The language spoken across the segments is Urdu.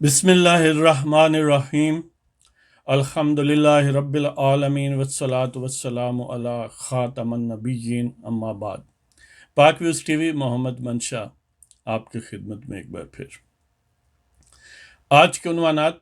بسم اللہ الرحمن الرحیم الحمدللہ رب العالمین والصلاة والسلام علی خاتم النبیین اما بعد۔ پاک ویوز ٹی وی محمد منشا آپ کی خدمت میں ایک بار پھر۔ آج کے عنوانات: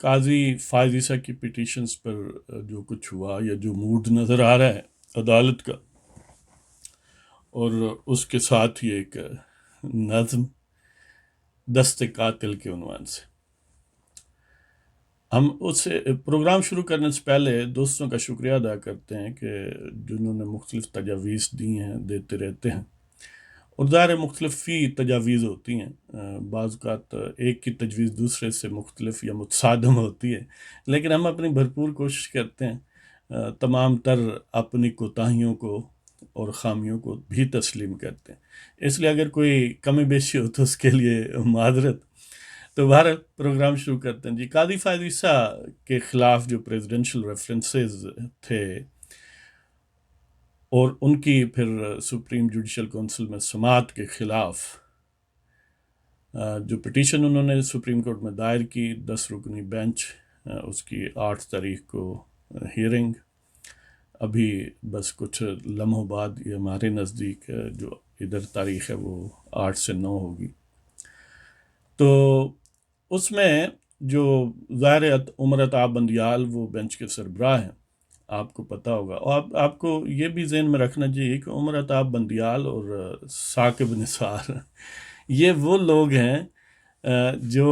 قاضی فائز عیسیٰ کی پٹیشنز پر جو کچھ ہوا یا جو موڈ نظر آ رہا ہے عدالت کا، اور اس کے ساتھ ہی ایک نظم دست قاتل کے عنوان سے۔ ہم اس پروگرام شروع کرنے سے پہلے دوستوں کا شکریہ ادا کرتے ہیں کہ جنہوں نے مختلف تجاویز دی ہیں، دیتے رہتے ہیں، اور ظاہر مختلف فی تجاویز ہوتی ہیں، بعض اوقات ایک کی تجویز دوسرے سے مختلف یا متصادم ہوتی ہے، لیکن ہم اپنی بھرپور کوشش کرتے ہیں، تمام تر اپنی کوتاہیوں کو اور خامیوں کو بھی تسلیم کرتے ہیں، اس لیے اگر کوئی کمی بیشی ہو تو اس کے لیے معذرت۔ تو بہرحال پروگرام شروع کرتے ہیں۔ جی، قاضی فائز عیسیٰ کے خلاف جو پریزیڈنشل ریفرنسز تھے اور ان کی پھر سپریم جوڈیشل کونسل میں سماعت کے خلاف جو پٹیشن انہوں نے سپریم کورٹ میں دائر کی، 10 رکنی بینچ، اس کی 8 تاریخ کو ہیئرنگ، ابھی بس کچھ لمحوں بعد یہ ہمارے نزدیک جو ادھر تاریخ ہے وہ 8 سے 9 ہوگی۔ تو اس میں جو ظاہر عمر عطا بندیال وہ بینچ کے سربراہ ہیں، آپ کو پتہ ہوگا، اور آپ کو یہ بھی ذہن میں رکھنا چاہیے کہ عمر عطا بندیال اور ثاقب نثار یہ وہ لوگ ہیں جو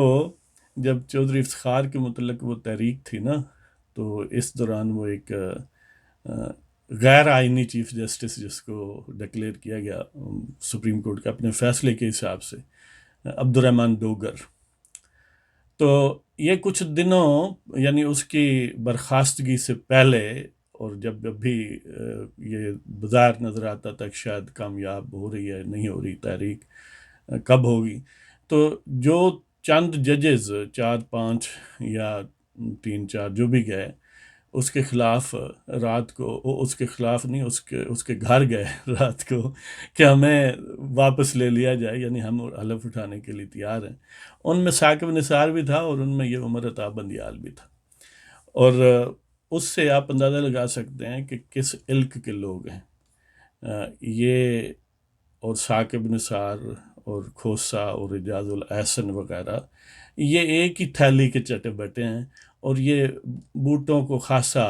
جب چودھری افتخار کے متعلق وہ تحریک تھی نا، تو اس دوران وہ ایک غیر آئینی چیف جسٹس جس کو ڈکلیئر کیا گیا سپریم کورٹ کے اپنے فیصلے کے حساب سے، عبد الرحمن ڈوگر، تو یہ کچھ دنوں یعنی اس کی برخاستگی سے پہلے، اور جب بھی یہ بظاہر نظر آتا تھا کہ شاید کامیاب ہو رہی ہے، نہیں ہو رہی تحریک، کب ہوگی، تو جو چند ججز 4-5 یا 3-4 جو بھی گئے، اس کے خلاف رات کو، اس کے خلاف نہیں، اس کے گھر گئے رات کو کہ ہمیں واپس لے لیا جائے، یعنی ہم حلف اٹھانے کے لیے تیار ہیں۔ ان میں ثاقب نثار بھی تھا اور ان میں یہ عمر عطا بندیال بھی تھا، اور اس سے آپ اندازہ لگا سکتے ہیں کہ کس علق کے لوگ ہیں یہ، اور ثاقب نثار اور کھوسا اور اعجاز الاحسن وغیرہ یہ ایک ہی تھیلی کے چٹے بٹے ہیں، اور یہ بوٹوں کو خاصا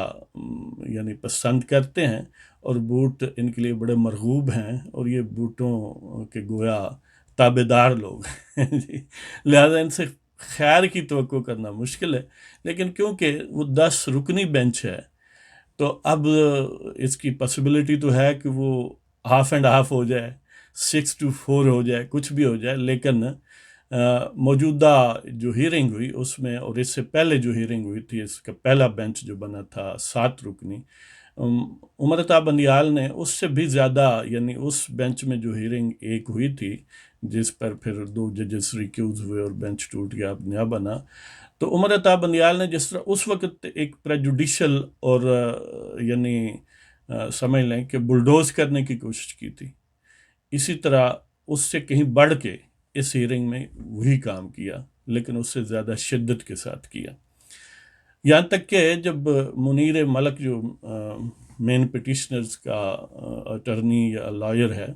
یعنی پسند کرتے ہیں، اور بوٹ ان کے لیے بڑے مرغوب ہیں، اور یہ بوٹوں کے گویا تابع دار لوگ ہیں جی، لہذا ان سے خیر کی توقع کرنا مشکل ہے، لیکن کیونکہ وہ 10 رکنی بینچ ہے تو اب اس کی پاسبلٹی تو ہے کہ وہ ہاف اینڈ ہاف ہو جائے، 6-4 ہو جائے، کچھ بھی ہو جائے، لیکن موجودہ جو ہیئرنگ ہوئی اس میں، اور اس سے پہلے جو ہیئرنگ ہوئی تھی، اس کا پہلا بینچ جو بنا تھا 7 رکنی، عمر عطا بندیال نے اس سے بھی زیادہ، یعنی اس بینچ میں جو ہیئرنگ ایک ہوئی تھی جس پر پھر 2 ججز ریکیوز ہوئے اور بینچ ٹوٹ گیا، اب نیا بنا، تو عمر عطا بندیال نے جس طرح اس وقت ایک پریجوڈیشل اور یعنی سمجھ لیں کہ بلڈوز کرنے کی کوشش کی تھی، اسی طرح اس سے کہیں بڑھ کے اس ہیئرنگ میں وہی کام کیا، لیکن اس سے زیادہ شدت کے ساتھ کیا، یہاں تک کہ جب منیر ملک جو مین پٹیشنرز کا اٹرنی یا لائر ہے،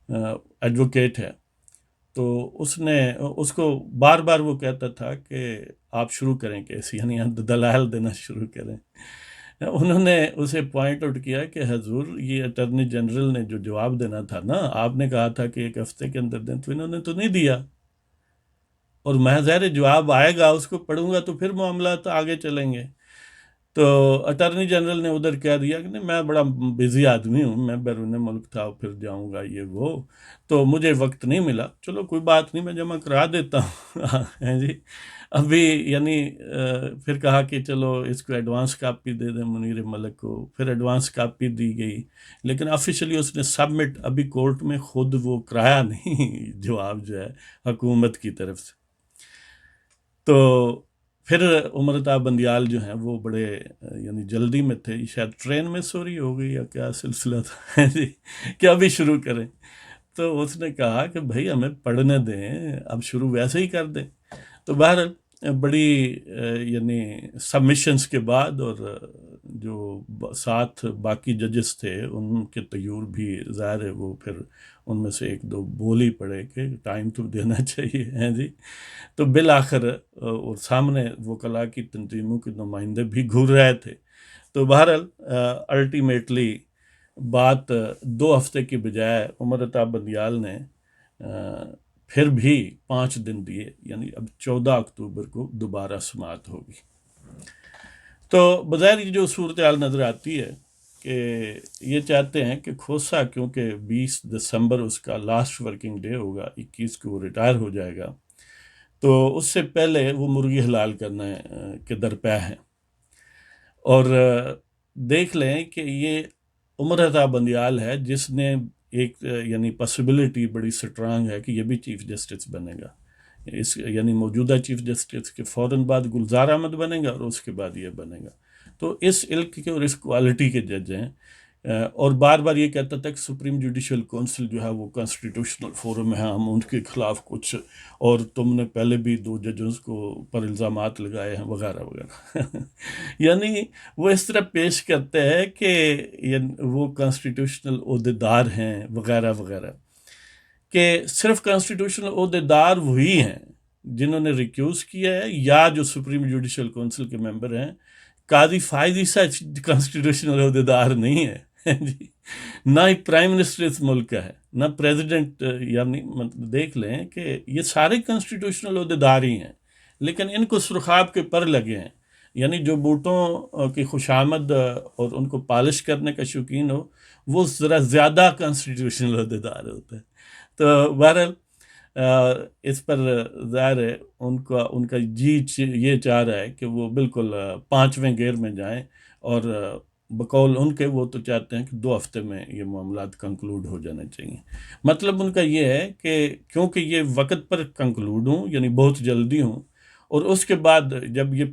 ایڈوکیٹ ہے، تو اس کو بار بار وہ کہتا تھا کہ آپ شروع کریں کیس، یعنی دلائل دینا شروع کریں۔ انہوں نے اسے پوائنٹ آؤٹ کیا کہ حضور یہ اٹرنی جنرل نے جو جواب دینا تھا نا، آپ نے کہا تھا کہ 1 ہفتے کے اندر دیں، تو انہوں نے تو نہیں دیا، اور میں ظاہر جواب آئے گا، اس کو پڑھوں گا تو پھر معاملات آگے چلیں گے۔ تو اٹارنی جنرل نے ادھر کہہ دیا کہ نہیں، میں بڑا بزی آدمی ہوں، میں بیرون ملک تھا، پھر جاؤں گا، یہ وہ، تو مجھے وقت نہیں ملا، چلو کوئی بات نہیں، میں جمع کرا دیتا ہوں ہیں جی، ابھی یعنی پھر کہا کہ چلو اس کو ایڈوانس کاپی دے دیں منیر ملک کو، پھر ایڈوانس کاپی دی گئی، لیکن آفیشلی اس نے سبمٹ ابھی کورٹ میں خود وہ کرایا نہیں جواب جو ہے حکومت کی طرف سے۔ تو پھر عمر عطا بندیال جو ہیں وہ بڑے یعنی جلدی میں تھے، شاید ٹرین میں سوری ہو گئی یا کیا سلسلہ تھا جی کہ ابھی شروع کریں، تو اس نے کہا کہ بھائی ہمیں پڑھنے دیں، اب شروع ویسے ہی کر دیں. تو بہرحال بڑی یعنی سبمیشنز کے بعد، اور جو ساتھ باقی ججز تھے ان کے طیور بھی ظاہر ہے وہ پھر ان میں سے ایک دو بول ہی پڑے کہ ٹائم تو دینا چاہیے ہیں جی. تو بالآخر اور سامنے وکلاء کی تنظیموں کے نمائندے بھی گھور رہے تھے. تو بہرحال الٹیمیٹلی بات 2 ہفتے کی بجائے عمر عطا بندیال نے پھر بھی 5 دن دیے، یعنی اب 14 اکتوبر کو دوبارہ سماعت ہوگی. تو بظاہر یہ جو صورتحال نظر آتی ہے کہ یہ چاہتے ہیں کہ کھوسا کیونکہ 20 دسمبر اس کا لاسٹ ورکنگ ڈے ہوگا، 21 کو وہ ریٹائر ہو جائے گا، تو اس سے پہلے وہ مرغی حلال کرنے کے درپے ہیں. اور دیکھ لیں کہ یہ عمر عطا بندیال ہے جس نے ایک یعنی پاسبلٹی بڑی سٹرانگ ہے کہ یہ بھی چیف جسٹس بنے گا. یعنی موجودہ چیف جسٹس کے فوراً بعد گلزار احمد بنے گا اور اس کے بعد یہ بنے گا. تو اس علق کے اور اس کوالٹی کے جج ہیں. اور بار بار یہ کہتا تھا کہ سپریم جوڈیشل کونسل جو ہے وہ کانسٹیٹیوشنل فورم ہے، ہم ان کے خلاف کچھ، اور تم نے پہلے بھی 2 ججز کو پر الزامات لگائے ہیں وغیرہ وغیرہ. یعنی وہ اس طرح پیش کرتے ہیں کہ وہ کانسٹیٹیوشنل عہدیدار ہیں وغیرہ وغیرہ، کہ صرف کانسٹیٹیوشنل عہدیدار وہی ہیں جنہوں نے ریکیوز کیا ہے یا جو سپریم جوڈیشل کونسل کے ممبر ہیں. قاضی فائز عیسیٰ کانسٹیٹیوشنل عہدیدار نہیں ہے جی، نہ ہی پرائم منسٹر اس ملک کا ہے، نہ پریزیڈنٹ. یعنی دیکھ لیں کہ یہ سارے کانسٹیٹیوشنل عہدیدار ہی ہیں، لیکن ان کو سرخاب کے پر لگے ہیں. یعنی جو بوٹوں کی خوشامد اور ان کو پالش کرنے کا شوقین ہو وہ ذرا زیادہ کانسٹیٹیوشنل عہدیدار ہوتے ہیں. تو بہرحال اس پر ظاہر ہے ان کا جی یہ چاہ رہا ہے کہ وہ بالکل 5ویں گیئر میں جائیں، اور بقول ان کے وہ تو چاہتے ہیں کہ 2 ہفتے میں یہ معاملات کنکلوڈ ہو جانے چاہیے. مطلب ان کا یہ ہے کہ کیونکہ یہ وقت پر کنکلوڈ ہوں، یعنی بہت جلدی ہوں، اور اس کے بعد جب یہ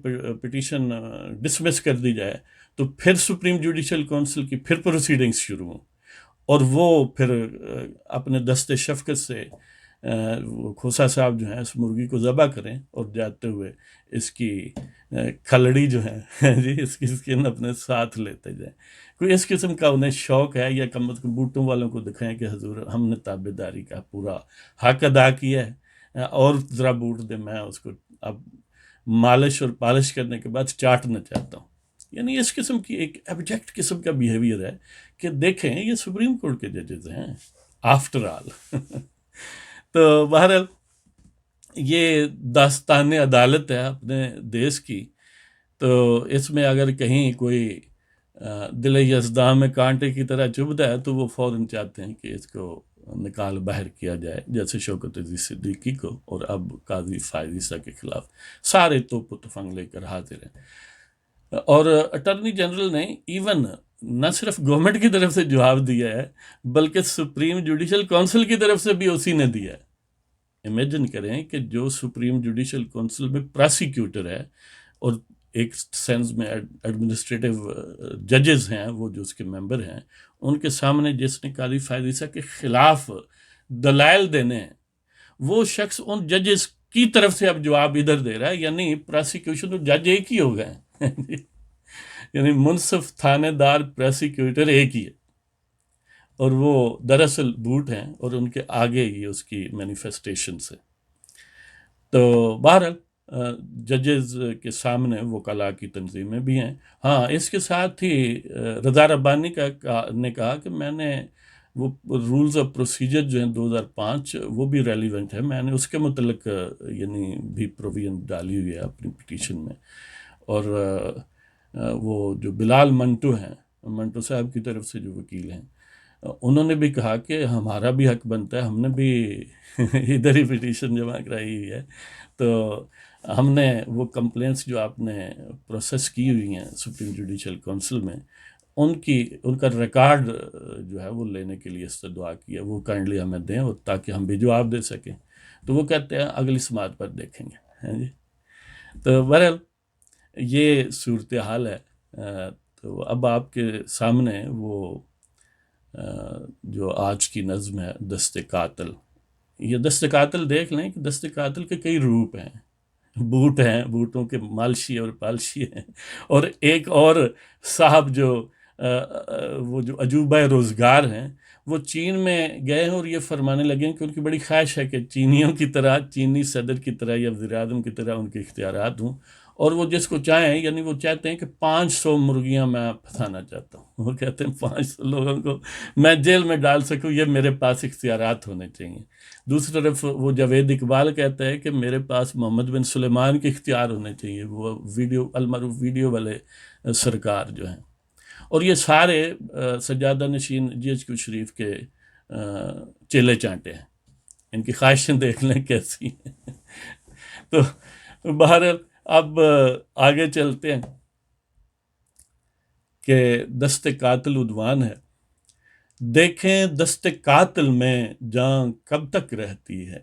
پٹیشن ڈسمس کر دی جائے تو پھر سپریم جوڈیشل کونسل کی پھر پروسیڈنگز شروع ہوں، اور وہ پھر اپنے دست شفقت سے کھوسا صاحب جو ہیں اس مرغی کو ذبح کریں اور جاتے ہوئے اس کی کھلڑی جو ہے جی اس کی سکن اپنے ساتھ لیتے جائیں. کوئی اس قسم کا انہیں شوق ہے، یا کم از کم بوٹوں والوں کو دکھائیں کہ حضور ہم نے تابع داری کا پورا حق ادا کیا ہے، اور ذرا بوٹ دے، میں اس کو اب مالش اور پالش کرنے کے بعد چاٹنا چاہتا ہوں. یعنی اس قسم کی ایک ایبجیکٹ قسم کا بیہیویئر ہے کہ دیکھیں یہ سپریم کورٹ کے ججز ہیں آفٹر آل. تو بہرحال یہ داستان عدالت ہے اپنے دیش کی. تو اس میں اگر کہیں کوئی دل یزداں میں کانٹے کی طرح چبھتا ہے تو وہ فوراً چاہتے ہیں کہ اس کو نکال باہر کیا جائے، جیسے شوکت عزیز صدیقی کو، اور اب قاضی فائز عیسیٰ کے خلاف سارے توپ و تفنگ لے کر حاضر ہیں. اور اٹارنی جنرل نے ایون نہ صرف گورنمنٹ کی طرف سے جواب دیا ہے بلکہ سپریم جوڈیشل کونسل کی طرف سے بھی اسی نے دیا ہے. امیجن کریں کہ جو سپریم جوڈیشل کونسل میں پراسیکیوٹر ہے اور ایک سینس میں ایڈمنسٹریٹو ججز ہیں وہ جو اس کے ممبر ہیں، ان کے سامنے جس نے قاضی فائز عیسیٰ کے خلاف دلائل دینے ہیں وہ شخص ان ججز کی طرف سے اب جواب ادھر دے رہا ہے. یعنی پراسیکیوشن تو جج ایک ہی ہو گئے ہیں یعنی منصف تھانے دار پراسیکیوٹر ایک ہی ہے، اور وہ دراصل بوٹ ہیں اور ان کے آگے ہی اس کی مینیفیسٹیشن سے. تو بہرحال ججز کے سامنے وکلاء کی تنظیمیں بھی ہیں. ہاں، اس کے ساتھ ہی رضا ربانی نے کہا کہ میں نے وہ رولز آف پروسیجر جو ہیں 2005 وہ بھی ریلیونٹ ہے، میں نے اس کے متعلق یعنی بھی پروویژن ڈالی ہوئی ہے اپنی پٹیشن میں. اور وہ جو بلال منٹو ہیں، منٹو صاحب کی طرف سے جو وکیل ہیں، انہوں نے بھی کہا کہ ہمارا بھی حق بنتا ہے، ہم نے بھی ادھر ہی پٹیشن جمع کرائی ہوئی ہے. تو ہم نے وہ کمپلینٹس جو آپ نے پروسیس کی ہوئی ہیں سپریم جوڈیشل کونسل میں، ان کا ریکارڈ جو ہے وہ لینے کے لیے استدعا کیا، وہ کائنڈلی ہمیں دیں اور تاکہ ہم بھی جواب دے سکیں. تو وہ کہتے ہیں اگلی سماعت پر دیکھیں گے جی. تو بہرحال یہ صورتحال ہے. تو اب آپ کے سامنے وہ جو آج کی نظم ہے دست قاتل، یہ دست قاتل دیکھ لیں کہ دست قاتل کے کئی روپ ہیں، بوٹ ہیں، بوٹوں کے مالشی اور پالشی ہیں، اور ایک اور صاحب جو وہ جو عجوبہ روزگار ہیں، وہ چین میں گئے ہیں اور یہ فرمانے لگے ہیں کہ ان کی بڑی خواہش ہے کہ چینیوں کی طرح، چینی صدر کی طرح یا وزیر اعظم کی طرح ان کے اختیارات ہوں، اور وہ جس کو چاہیں، یعنی وہ چاہتے ہیں کہ 500 مرغیاں میں پھنسانا چاہتا ہوں، وہ کہتے ہیں 500 لوگوں کو میں جیل میں ڈال سکوں، یہ میرے پاس اختیارات ہونے چاہیے۔ دوسری طرف وہ جاوید اقبال کہتا ہے کہ میرے پاس محمد بن سلیمان کے اختیار ہونے چاہیے، وہ ویڈیو المعروف ویڈیو والے سرکار جو ہیں، اور یہ سارے سجادہ نشین جی ایچ کیو شریف کے چیلے چانٹے ہیں، ان کی خواہشیں دیکھ لیں کیسی ہیں۔ تو بہرحال اب آگے چلتے ہیں کہ دست قاتل عدوان ہے، دیکھیں دست قاتل میں جان کب تک رہتی ہے،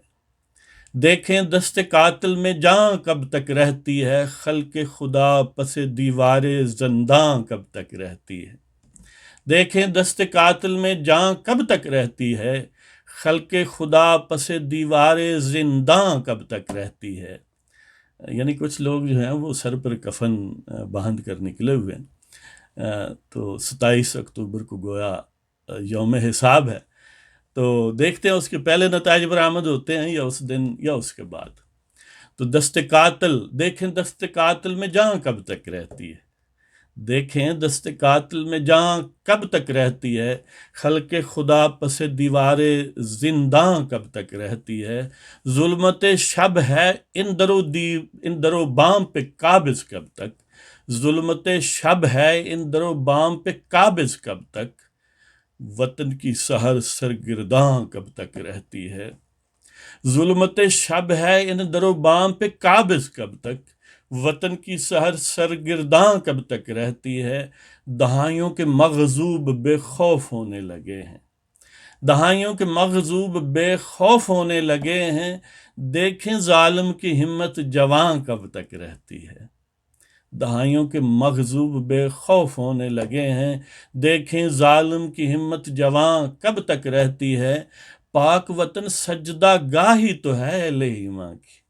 دیکھیں دست قاتل میں جان کب تک رہتی ہے، خلق خدا پس دیوار زنداں کب تک رہتی ہے، دیکھیں دست قاتل میں جان کب تک رہتی ہے، خلق خدا پس دیوار زنداں کب تک رہتی ہے۔ یعنی کچھ لوگ جو ہیں وہ سر پر کفن باندھ کر نکلے ہوئے ہیں، تو 27 اکتوبر کو گویا یوم حساب ہے، تو دیکھتے ہیں اس کے پہلے نتائج برآمد ہوتے ہیں یا اس دن یا اس کے بعد۔ تو دست قاتل، دیکھیں دست قاتل میں جان کب تک رہتی ہے، دیکھیں دست قاتل میں جان کب تک رہتی ہے، خلق خدا پس دیوار زنداں کب تک رہتی ہے، ظلمت شب ہے ان درو بام پہ قابض کب تک، ظلمت شب ہے ان درو بام پہ قابض کب تک، وطن کی سحر سرگرداں کب تک رہتی ہے، ظلمت شب ہے ان درو بام پہ قابض کب تک، وطن کی سحر سرگرداں کب تک رہتی ہے، دہائیوں کے مغضوب بے خوف ہونے لگے ہیں، دہائیوں کے مغضوب بے خوف ہونے لگے ہیں، دیکھیں ظالم کی ہمت جواں کب تک رہتی ہے، دہائیوں کے مغضوب بے خوف ہونے لگے ہیں، دیکھیں ظالم کی ہمت جواں کب تک رہتی ہے، پاک وطن سجدہ گاہی تو ہے اہل ایمان کی،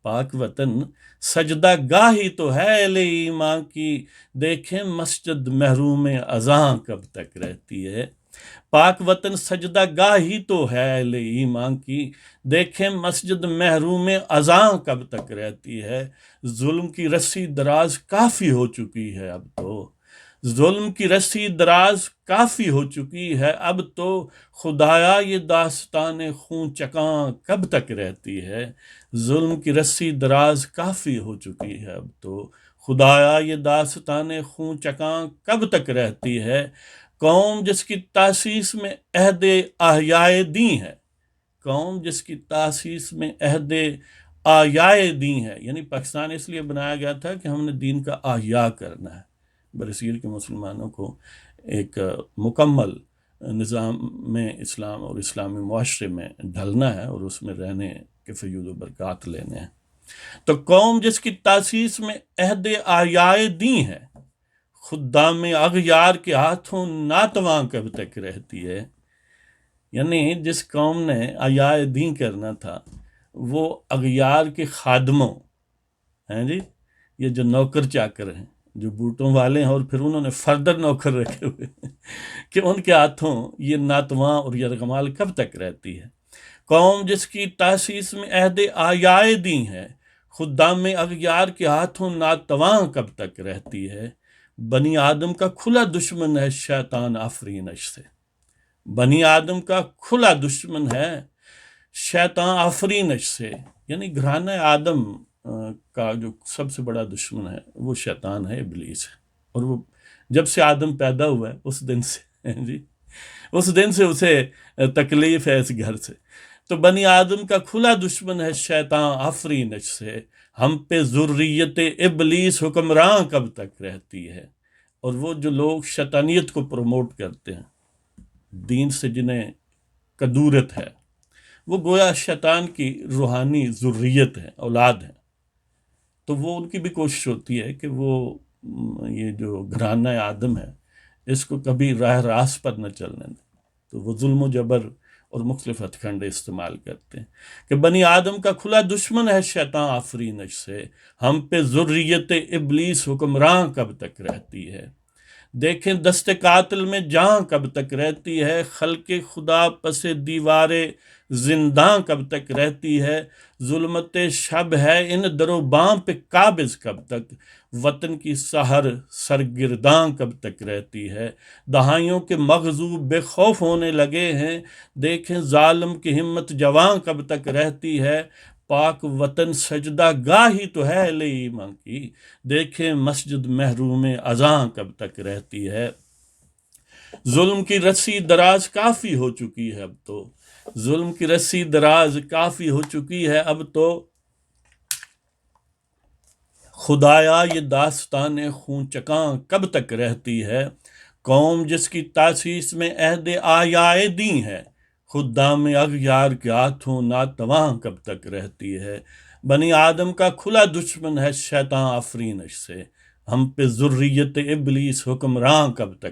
پاک وطن سجدہ گاہی تو ہے اہل ایمان کی، دیکھیں مسجد محروم اذاں کب تک رہتی ہے، پاک وطن سجدہ گاہی تو ہے اہل ایمان کی، دیکھیں مسجد محروم اذاں کب تک رہتی ہے، ظلم کی رسی دراز کافی ہو چکی ہے اب تو، ظلم کی رسی دراز کافی ہو چکی ہے اب تو، خدایا یہ داستان خون چکاں کب تک رہتی ہے، ظلم کی رسی دراز کافی ہو چکی ہے اب تو، خدایا یہ داستان خون چکاں کب تک رہتی ہے، قوم جس کی تاسیس میں عہد احیائے دی ہے، قوم جس کی تاسیس میں عہد احیائے دی ہے، یعنی پاکستان اس لیے بنایا گیا تھا کہ ہم نے دین کا احیاء کرنا ہے، برصغیر کے مسلمانوں کو ایک مکمل نظام میں اسلام اور اسلامی معاشرے میں ڈھلنا ہے اور اس میں رہنے کے فیوض و برکات لینے ہیں، تو قوم جس کی تاسیس میں عہد احیائے دی ہے، خدام اغیار کے ہاتھوں ناتواں کب تک رہتی ہے، یعنی جس قوم نے احیاء دین کرنا تھا وہ اغیار کے خادموں ہیں جی، یہ جو نوکر چاکر ہیں جو بوٹوں والے ہیں اور پھر انہوں نے فردر نوکر رکھے ہوئے ہیں کہ ان کے ہاتھوں یہ ناتواں اور یرغمال کب تک رہتی ہے، قوم جس کی تاسیس میں عہد احیاء دی ہے، خدام اغیار کے ہاتھوں ناتواں کب تک رہتی ہے، بنی آدم کا کھلا دشمن ہے شیطان آفرینش سے، بنی آدم کا کھلا دشمن ہے شیطان آفرینش سے، یعنی گھرانہ آدم کا جو سب سے بڑا دشمن ہے وہ شیطان ہے، ابلیس ہے، اور وہ جب سے آدم پیدا ہوا ہے اس دن سے جی اس دن سے اسے تکلیف ہے اس گھر سے، تو بنی آدم کا کھلا دشمن ہے شیطان آفرینش سے، ہم پہ ذریت ابلیس حکمراں کب تک رہتی ہے، اور وہ جو لوگ شیطانیت کو پروموٹ کرتے ہیں، دین سے جنہیں کدورت ہے، وہ گویا شیطان کی روحانی ذریت ہے، اولاد ہے، تو وہ ان کی بھی کوشش ہوتی ہے کہ وہ یہ جو گھرانہ آدم ہے اس کو کبھی راہ راست پر نہ چلنے دیں۔ تو وہ ظلم و جبر اور مختلف ہتھ کنڈے استعمال کرتے ہیں کہ بنی آدم کا کھلا دشمن ہے شیطان آفرینش سے، ہم پہ ذریت ابلیس حکمراں کب تک رہتی ہے۔ دیکھیں دست قاتل میں جاں کب تک رہتی ہے، خلق خدا پس دیوار زنداں کب تک رہتی ہے، ظلمت شب ہے ان در و باں پہ قابض کب تک، وطن کی سحر سرگرداں کب تک رہتی ہے، دہائیوں کے مغزوب بے خوف ہونے لگے ہیں، دیکھیں ظالم کی ہمت جواں کب تک رہتی ہے، پاک وطن سجدہ گاہی تو ہے اہل ایمان کی، دیکھیں مسجد محروم اذاں کب تک رہتی ہے۔ ظلم کی رسی دراز کافی ہو چکی ہے اب تو، ظلم کی رسی دراز کافی ہو چکی ہے اب تو، خدایا یہ داستان خون چکاں کب تک رہتی ہے، قوم جس کی تاسیس میں عہد آیائے دی ہے، خدام اغیار کے ہاتھوں ناتواں کب تک رہتی ہے۔ بنی آدم کا کھلا دشمن ہے شیطان آفرینش سے، ہم پہ ذریت ابلیس حکمراں کب تک